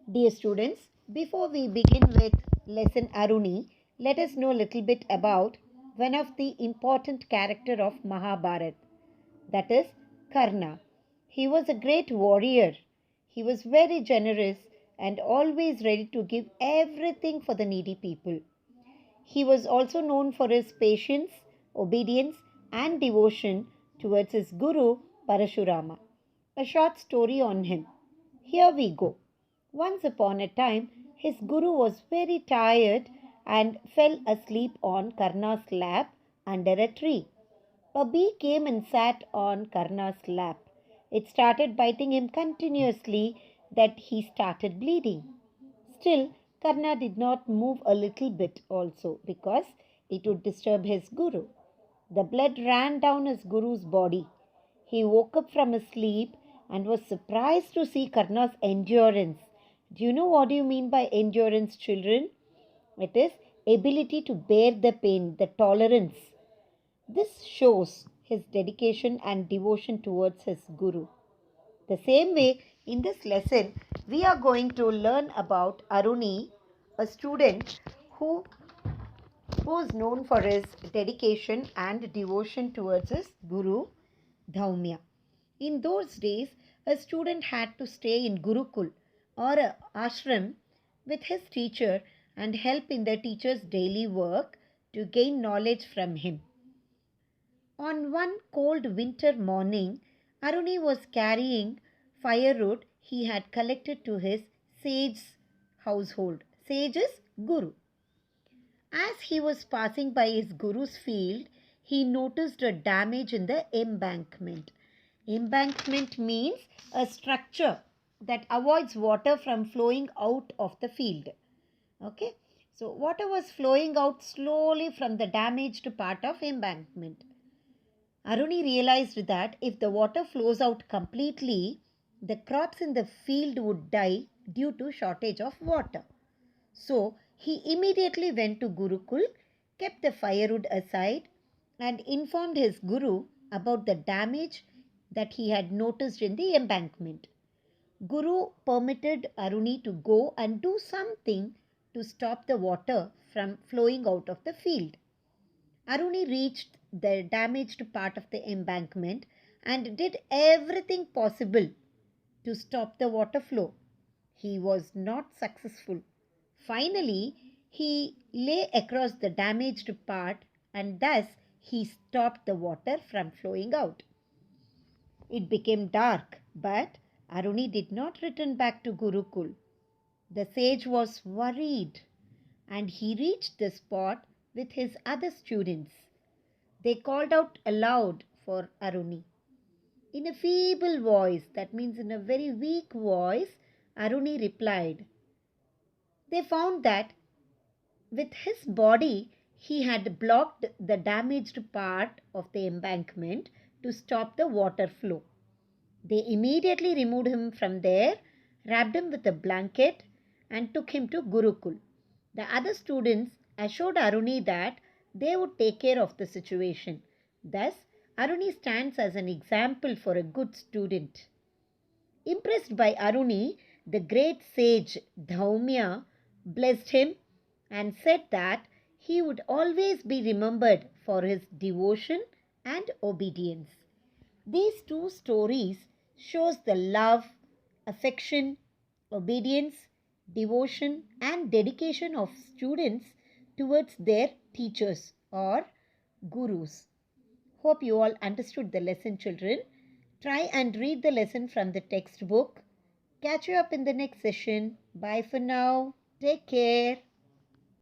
Dear students, before we begin with lesson Aruni, let us know a little bit about one of the important character of Mahabharat, that is Karna. He was a great warrior. He was very generous and always ready to give everything for the needy people. He was also known for his patience, obedience, and devotion towards his guru Parashurama. A short story on him. Here we go. Once upon a time, his guru was very tired and fell asleep on Karna's lap under a tree. A bee came and sat on Karna's lap. It started biting him continuously that he started bleeding. Still, Karna did not move a little bit also because it would disturb his guru. The blood ran down his guru's body. He woke up from his sleep and was surprised to see Karna's endurance. Do you know what do you mean by endurance, children? It is ability to bear the pain, the tolerance. This shows his dedication and devotion towards his guru. The same way, in this lesson, we are going to learn about Aruni, a student who is known for his dedication and devotion towards his guru, Dhaumya. In those days, a student had to stay in Gurukul or a ashram with his teacher and help in the teacher's daily work to gain knowledge from him. On one cold winter morning, Aruni was carrying firewood he had collected to his sage's household. Sage is Guru. As he was passing by his Guru's field, he noticed a damage in the embankment. Embankment means a structure that avoids water from flowing out of the field. Okay, so water was flowing out slowly from the damaged part of embankment. Aruni realized that if the water flows out completely, the crops in the field would die due to shortage of water. So he immediately went to Gurukul, kept the firewood aside, and informed his guru about the damage that he had noticed in the embankment. Guru permitted Aruni to go and do something to stop the water from flowing out of the field. Aruni reached the damaged part of the embankment and did everything possible to stop the water flow. He was not successful. Finally, he lay across the damaged part and thus he stopped the water from flowing out. It became dark, but Aruni did not return back to Gurukul. The sage was worried and he reached the spot with his other students. They called out aloud for Aruni. In a feeble voice, that means in a very weak voice, Aruni replied. They found that with his body, he had blocked the damaged part of the embankment to stop the water flow. They immediately removed him from there, wrapped him with a blanket, and took him to Gurukul. The other students assured Aruni that they would take care of the situation. Thus, Aruni stands as an example for a good student. Impressed by Aruni, the great sage Dhaumya blessed him and said that he would always be remembered for his devotion and obedience. These two stories shows the love, affection, obedience, devotion and dedication of students towards their teachers or gurus. Hope you all understood the lesson, children. Try and read the lesson from the textbook. Catch you up in the next session. Bye for now. Take care.